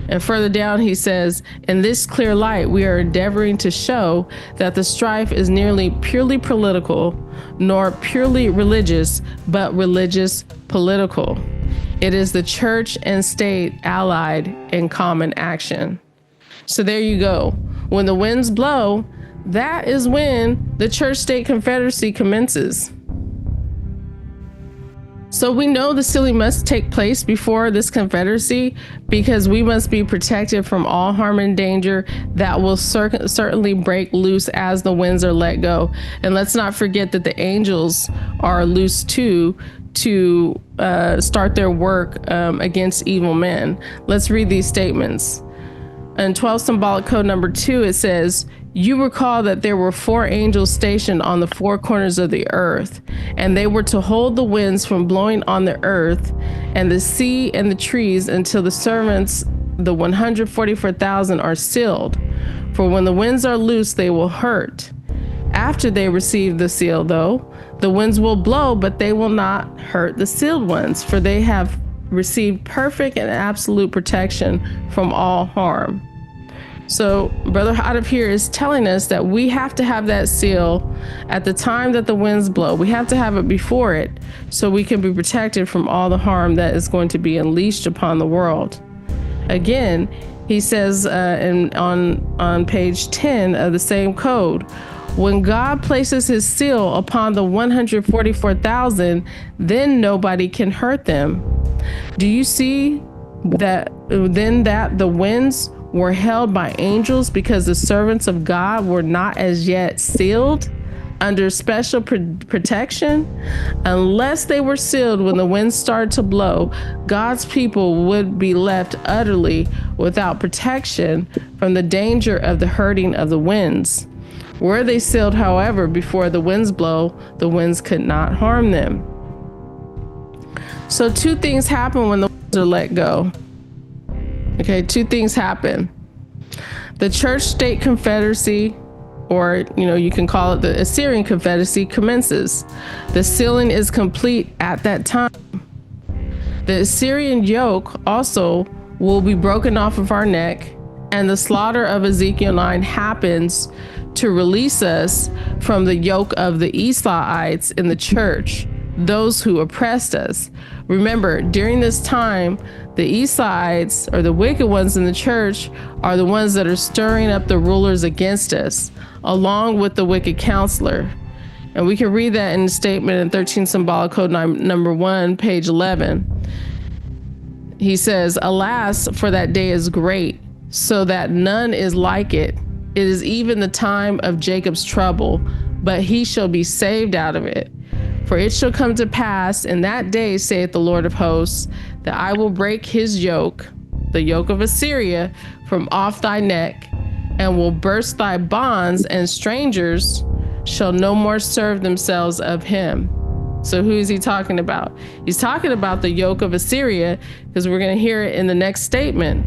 And further down, he says, in this clear light, we are endeavoring to show that the strife is nearly purely political, nor purely religious, but religious political. It is the church and state allied in common action. So there you go. When the winds blow, that is when the church-state confederacy commences. So we know the sealing must take place before this confederacy because we must be protected from all harm and danger that will certainly break loose as the winds are let go. And let's not forget that the angels are loose too to start their work against evil men. Let's read these statements. In 12 symbolic code number 2, it says, you recall that there were 4 angels stationed on the 4 corners of the earth, and they were to hold the winds from blowing on the earth and the sea and the trees until the servants, the 144,000, are sealed. For when the winds are loose, they will hurt. After they receive the seal, though, the winds will blow, but they will not hurt the sealed ones, for they have received perfect and absolute protection from all harm. So Brother Out of here is telling us that we have to have that seal at the time that the winds blow. We have to have it before it so we can be protected from all the harm that is going to be unleashed upon the world. Again, he says on page 10 of the same code, when God places his seal upon the 144,000, then nobody can hurt them. Do you see that then that the winds were held by angels because the servants of God were not as yet sealed under special protection? Unless they were sealed when the winds started to blow, God's people would be left utterly without protection from the danger of the hurting of the winds. Were they sealed, however, before the winds blow, the winds could not harm them. So 2 things happen when the winds are let go. Okay, 2 things happen. The church-state confederacy, or you can call it the Assyrian confederacy, commences. The sealing is complete at that time. The Assyrian yoke also will be broken off of our neck, and the slaughter of Ezekiel 9 happens to release us from the yoke of the Esauites in the church, those who oppressed us. Remember, during this time, the Esauites, or the wicked ones in the church, are the ones that are stirring up the rulers against us, along with the wicked counselor. And we can read that in the statement in 13 symbolic code number 1, page 11. He says, alas, for that day is great, so that none is like it. It is even the time of Jacob's trouble, but he shall be saved out of it. For it shall come to pass in that day, saith the Lord of hosts, that I will break his yoke, the yoke of Assyria, from off thy neck, and will burst thy bonds, and strangers shall no more serve themselves of him. So who is he talking about? He's talking about the yoke of Assyria, because we're going to hear it in the next statement.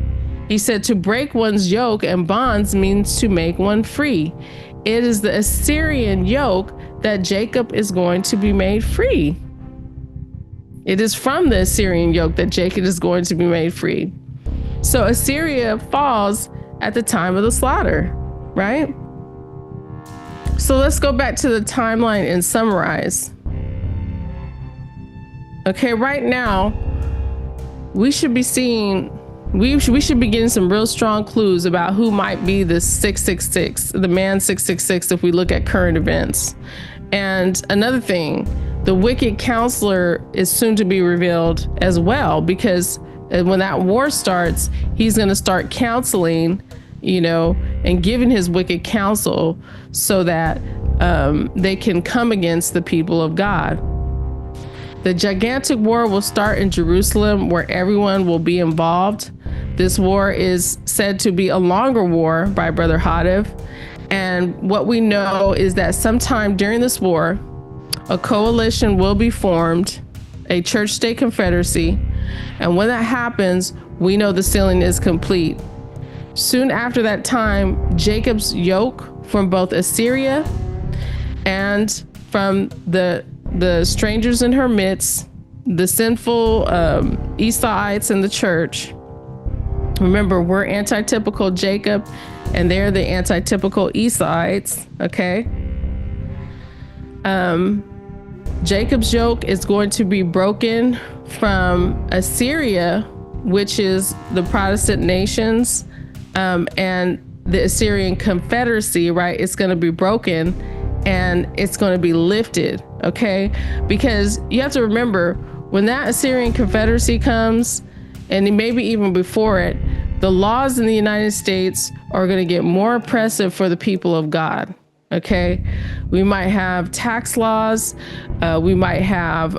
He said to break one's yoke and bonds means to make one free. It is the Assyrian yoke that Jacob is going to be made free. It is from the Assyrian yoke that Jacob is going to be made free. So Assyria falls at the time of the slaughter, right? So let's go back to the timeline and summarize. Okay, right now, we should be getting some real strong clues about who might be the 666, the man 666, if we look at current events. And another thing, the wicked counselor is soon to be revealed as well, because when that war starts, he's going to start counseling, and giving his wicked counsel so that they can come against the people of God. The gigantic war will start in Jerusalem, where everyone will be involved. This war is said to be a longer war by Brother Hadif. And what we know is that sometime during this war, a coalition will be formed, a church-state confederacy. And when that happens, we know the sealing is complete. Soon after that time, Jacob's yoke from both Assyria and from the strangers in her midst, the sinful Esauites in the church. Remember, we're antitypical Jacob, and they're the antitypical Esauites, okay? Jacob's yoke is going to be broken from Assyria, which is the Protestant nations, and the Assyrian Confederacy, right? It's going to be broken and it's going to be lifted, okay? Because you have to remember, when that Assyrian Confederacy comes, and maybe even before it, the laws in the United States are going to get more oppressive for the people of God, okay? We might have tax laws. We might have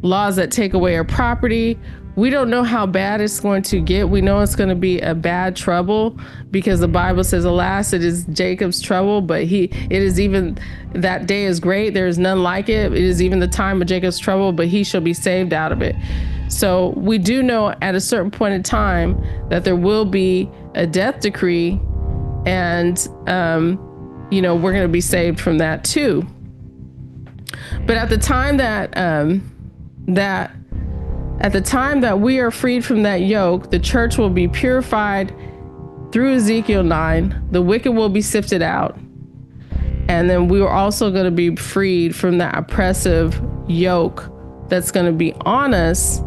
laws that take away our property. We don't know how bad it's going to get. We know it's going to be a bad trouble, because the Bible says, alas, it is Jacob's trouble, but it is even, that day is great. There is none like it. It is even the time of Jacob's trouble, but he shall be saved out of it. So we do know at a certain point in time that there will be a death decree, and, we're going to be saved from that too. But at the time that we are freed from that yoke, the church will be purified through Ezekiel 9. The wicked will be sifted out. And then we are also going to be freed from that oppressive yoke that's going to be on us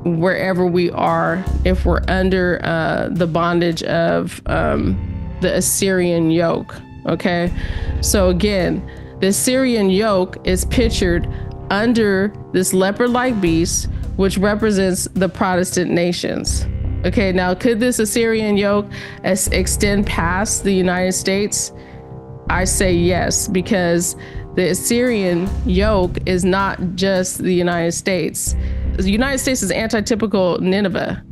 wherever we are, if we're under the bondage of the Assyrian yoke. Okay. So again, the Assyrian yoke is pictured under this leopard-like beast, which represents the Protestant nations. Okay, now could this Assyrian yoke extend past the United States? I say yes, because the Assyrian yoke is not just the United States. The United States is antitypical Nineveh,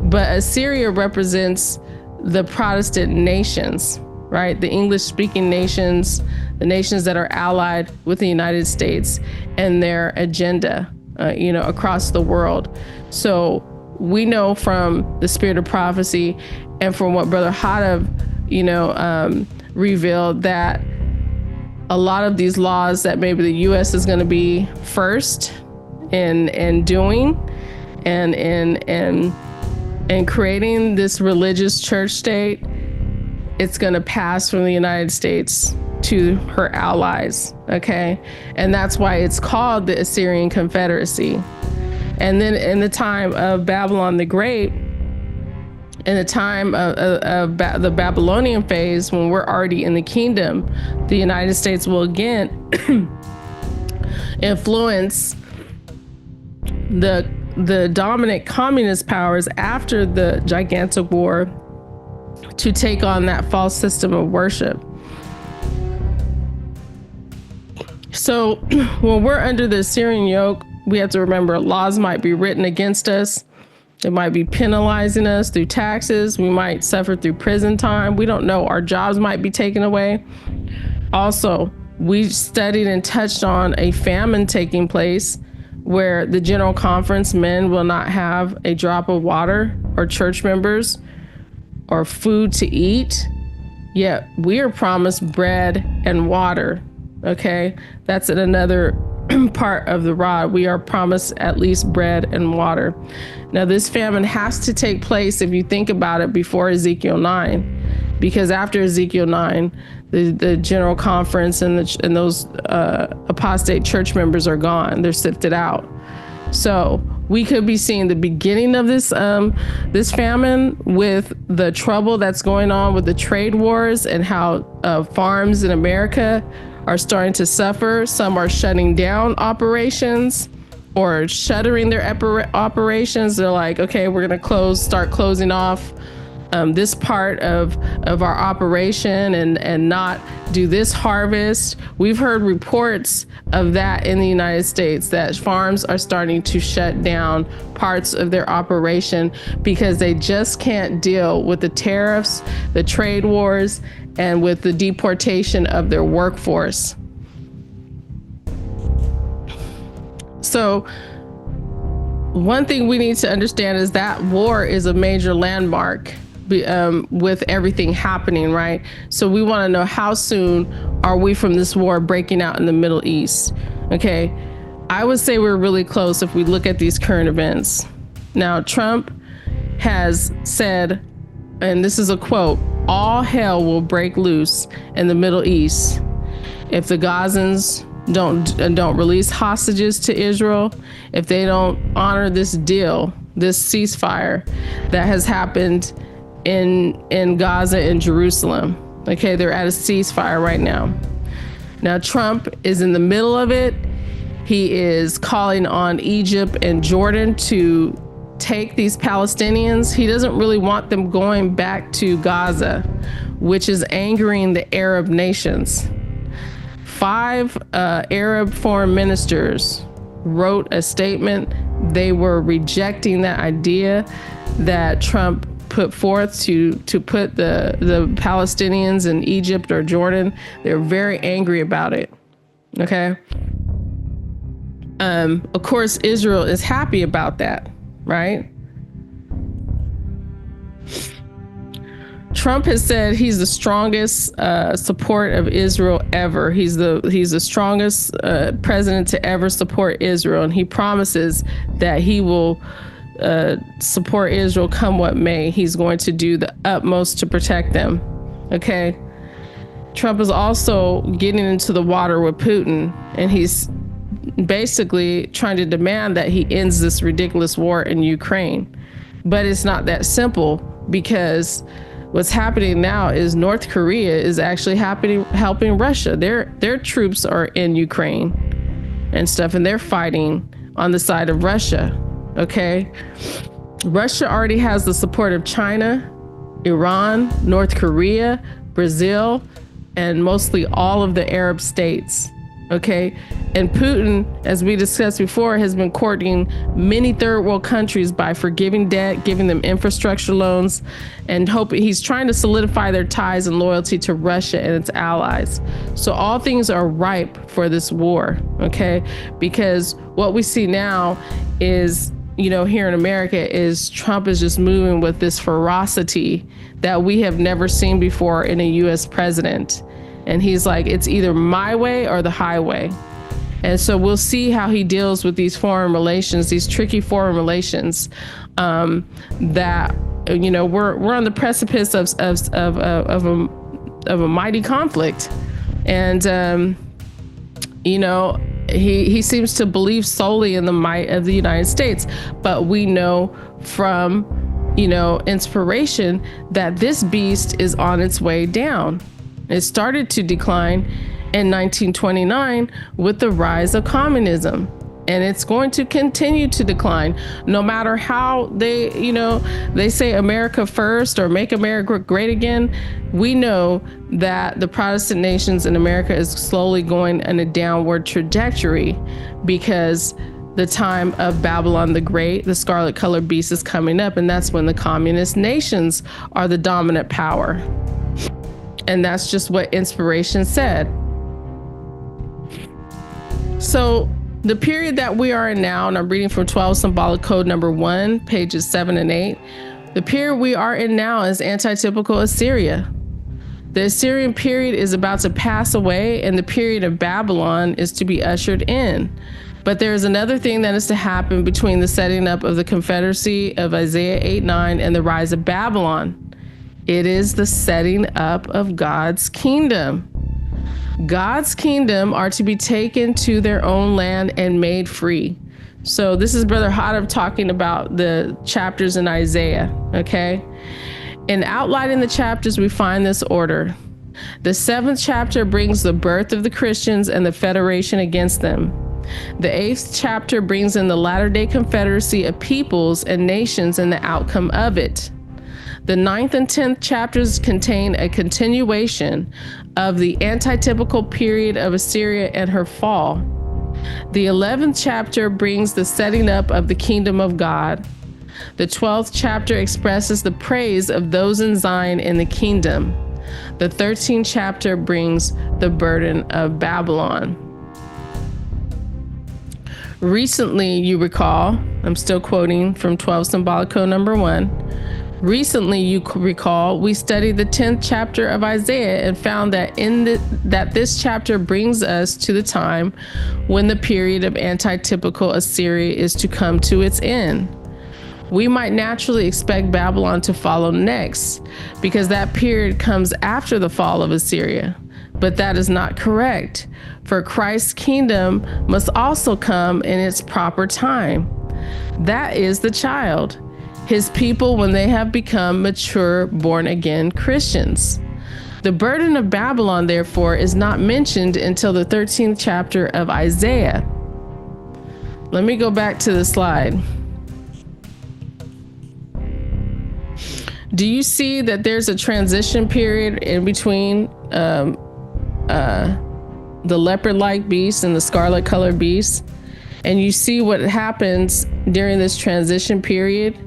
but Assyria represents the Protestant nations, right? The English-speaking nations, the nations that are allied with the United States and their agenda, across the world. So we know from the spirit of prophecy and from what Brother Hadif, revealed, that a lot of these laws that maybe the U.S. is going to be first in doing and in creating this religious church state, it's going to pass from the United States to her allies, okay? And that's why it's called the Assyrian Confederacy. And then in the time of Babylon the Great, in the time of the Babylonian phase, when we're already in the kingdom, the United States will again influence the dominant communist powers after the gigantic war to take on that false system of worship. So when we're under the Assyrian yoke, we have to remember laws might be written against us. It might be penalizing us through taxes. We might suffer through prison time. We don't know. Our jobs might be taken away. Also, we studied and touched on a famine taking place where the General Conference men will not have a drop of water, or church members, or food to eat. Yet we are promised bread and water. Okay, that's in another part of the rod. We are promised at least bread and water. Now, this famine has to take place, if you think about it, before Ezekiel 9, because after Ezekiel 9, the general conference and those apostate church members are gone. They're sifted out. So we could be seeing the beginning of this famine with the trouble that's going on with the trade wars and how farms in America are starting to suffer. Some are shutting down operations or shuttering their operations. They're like, okay, we're gonna start closing off this part of our operation and not do this harvest. We've heard reports of that in the United States, that farms are starting to shut down parts of their operation because they just can't deal with the tariffs, the trade wars, and with the deportation of their workforce. So one thing we need to understand is that war is a major landmark with everything happening, right? So we want to know, how soon are we from this war breaking out in the Middle East? Okay, I would say we're really close if we look at these current events. Now, Trump has said, and this is a quote, "All hell will break loose in the Middle East if the Gazans don't release hostages to Israel, if they don't honor this deal, this ceasefire that has happened in Gaza and Jerusalem." Okay, they're at a ceasefire right now. Now, Trump is in the middle of it. He is calling on Egypt and Jordan to take these Palestinians. He doesn't really want them going back to Gaza, which is angering the Arab nations. 5 Arab foreign ministers wrote a statement. They were rejecting that idea that Trump put forth to put the Palestinians in Egypt or Jordan. They're very angry about it. Okay. Of course, Israel is happy about that, right? Trump has said he's the strongest support of Israel ever. He's the strongest president to ever support Israel, and he promises that he will support Israel come what may. He's going to do the utmost to protect them. Okay. Trump is also getting into the water with Putin, and he's basically trying to demand that he ends this ridiculous war in Ukraine. But it's not that simple, because what's happening now is North Korea is actually helping Russia. Their troops are in Ukraine and stuff, and they're fighting on the side of Russia. Okay. Russia already has the support of China, Iran, North Korea, Brazil, and mostly all of the Arab states. Okay. And Putin, as we discussed before, has been courting many third world countries by forgiving debt, giving them infrastructure loans, and he's trying to solidify their ties and loyalty to Russia and its allies. So all things are ripe for this war. Okay. Because what we see now is, here in America, is Trump is just moving with this ferocity that we have never seen before in a US president. And he's like, it's either my way or the highway. And so we'll see how he deals with these foreign relations, these tricky foreign relations, that, we're on the precipice of a mighty conflict. And, he seems to believe solely in the might of the United States. But we know from, inspiration that this beast is on its way down. It started to decline in 1929 with the rise of communism. And it's going to continue to decline no matter how they say America first or make America great again. We know that the Protestant nations in America is slowly going in a downward trajectory because the time of Babylon the Great, the scarlet colored beast, is coming up. And that's when the communist nations are the dominant power. And that's just what inspiration said. So the period that we are in now, and I'm reading from 12 Symbolic Code number 1, pages 7 and 8. The period we are in now is antitypical Assyria. The Assyrian period is about to pass away, and the period of Babylon is to be ushered in. But there is another thing that is to happen between the setting up of the Confederacy of Isaiah 8:9 and the rise of Babylon. It is the setting up of God's kingdom. God's kingdom are to be taken to their own land and made free. So this is Brother Hadab talking about the chapters in Isaiah, okay? In outlining the chapters, we find this order. The 7th chapter brings the birth of the Christians and the federation against them. The 8th chapter brings in the latter-day confederacy of peoples and nations and the outcome of it. The 9th and 10th chapters contain a continuation of the antitypical period of Assyria and her fall. The 11th chapter brings the setting up of the kingdom of God. The 12th chapter expresses the praise of those in Zion in the kingdom. The 13th chapter brings the burden of Babylon. Recently, you recall, I'm still quoting from 12 Symbolic Code number 1. Recently, you recall, we studied the 10th chapter of Isaiah and found that that this chapter brings us to the time when the period of antitypical Assyria is to come to its end. We might naturally expect Babylon to follow next, because that period comes after the fall of Assyria. But that is not correct, for Christ's kingdom must also come in its proper time. That is the child, his people when they have become mature, born-again Christians. The burden of Babylon, therefore, is not mentioned until the 13th chapter of Isaiah. Let me go back to the slide. Do you see that there's a transition period in between the leopard-like beast and the scarlet-colored beast? And you see what happens during this transition period?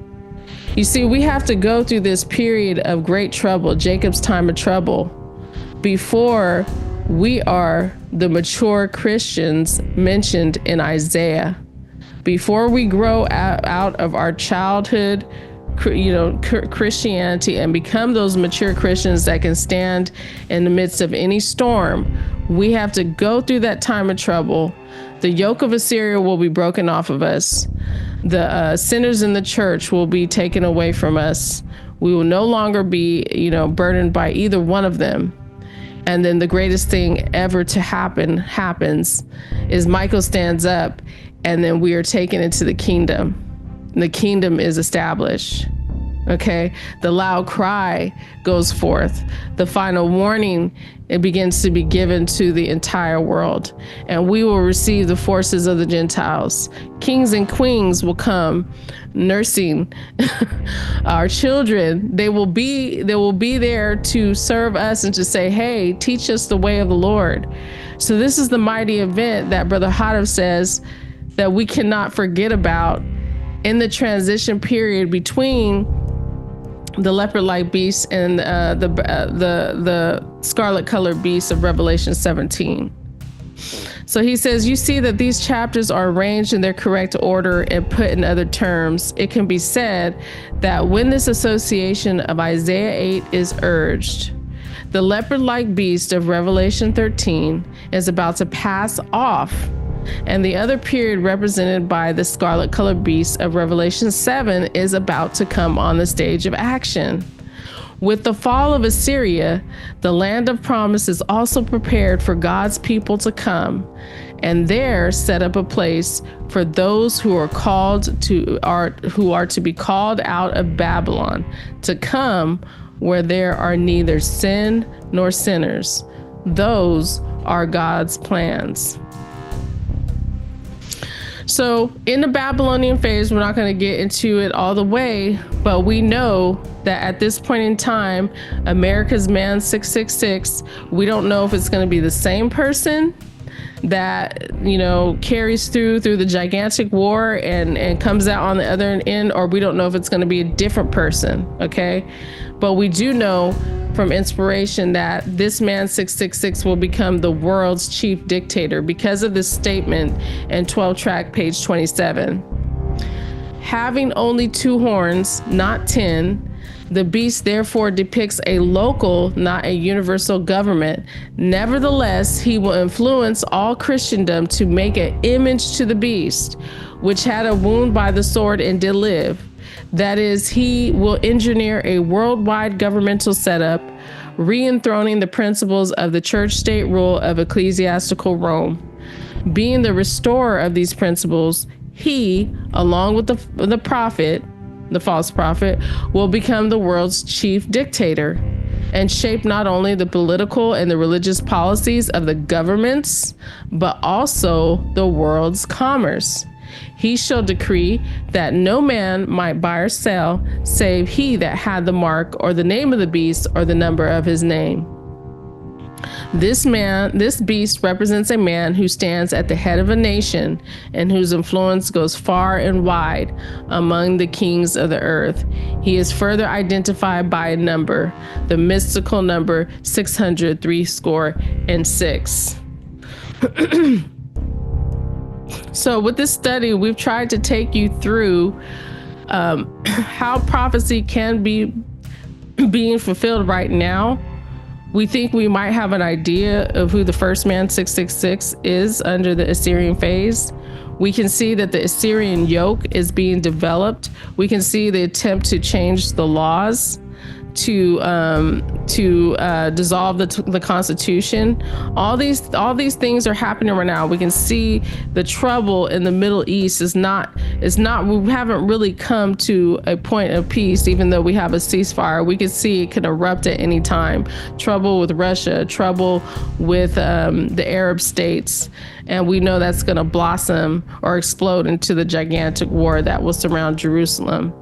You see, we have to go through this period of great trouble, Jacob's time of trouble, before we are the mature Christians mentioned in Isaiah. Before we grow out of our childhood, Christianity and become those mature Christians that can stand in the midst of any storm, we have to go through that time of trouble. The yoke of Assyria will be broken off of us. The sinners in the church will be taken away from us. We will no longer be, burdened by either one of them. And then the greatest thing ever to happens is Michael stands up, and then we are taken into the kingdom. The kingdom is established. Okay, the loud cry goes forth. The final warning, it begins to be given to the entire world, and we will receive the forces of the Gentiles. Kings and queens will come nursing our children. They will be there to serve us and to say, hey, teach us the way of the Lord. So this is the mighty event that Brother Hadab says that we cannot forget about in the transition period between the leopard-like beast and the scarlet-colored beast of Revelation 17. So he says, you see that these chapters are arranged in their correct order, and put in other terms, it can be said that when this association of Isaiah 8 is urged, the leopard-like beast of Revelation 13 is about to pass off, and the other period represented by the scarlet-colored beast of Revelation 7 is about to come on the stage of action. With the fall of Assyria, the land of promise is also prepared for God's people to come, and there set up a place for those who are to be called out of Babylon, to come where there are neither sin nor sinners. Those are God's plans. So in the Babylonian phase, we're not going to get into it all the way, but we know that at this point in time, America's Man 666, we don't know if it's going to be the same person that, carries through the gigantic war and comes out on the other end, or we don't know if it's going to be a different person. Okay. But we do know from inspiration that this man 666 will become the world's chief dictator because of this statement in 12 track page 27. Having only 2 horns, not 10, The beast therefore depicts a local, not a universal government. Nevertheless, he will influence all Christendom to make an image to the beast, which had a wound by the sword and did live. That is, he will engineer a worldwide governmental setup, re-enthroning the principles of the church-state rule of ecclesiastical Rome. Being the restorer of these principles, he, along with the prophet, the false prophet, will become the world's chief dictator and shape not only the political and the religious policies of the governments, but also the world's commerce. He shall decree that no man might buy or sell, save he that had the mark or the name of the beast or the number of his name. This beast represents a man who stands at the head of a nation and whose influence goes far and wide among the kings of the earth. He is further identified by a number, the mystical number 636. So with this study, we've tried to take you through how prophecy can be being fulfilled right now. We think we might have an idea of who the first man 666 is under the Assyrian phase. We can see that the Assyrian yoke is being developed. We can see the attempt to change the laws, to dissolve the Constitution. All these things are happening right now. We can see the trouble in the Middle East is not. We haven't really come to a point of peace, even though we have a ceasefire. We can see it can erupt at any time. Trouble with Russia, trouble with the Arab states, and we know that's going to blossom or explode into the gigantic war that will surround Jerusalem.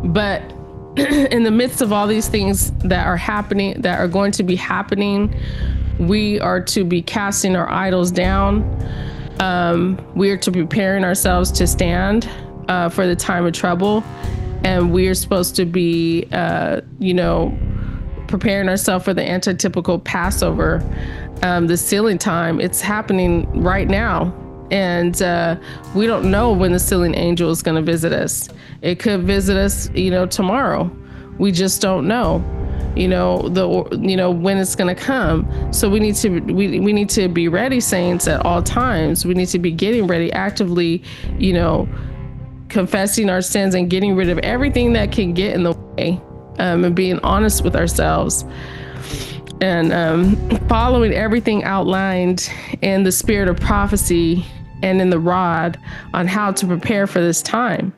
But in the midst of all these things that are happening, that are going to be happening, we are to be casting our idols down. We are to be preparing ourselves to stand for the time of trouble. And we are supposed to be, preparing ourselves for the antitypical Passover, the sealing time. It's happening right now. And we don't know when the sealing angel is going to visit us. It could visit us, tomorrow. We just don't know, when it's going to come. So we need to be ready, saints, at all times. We need to be getting ready, actively, confessing our sins and getting rid of everything that can get in the way, and being honest with ourselves. And following everything outlined in the spirit of prophecy and in the rod on how to prepare for this time.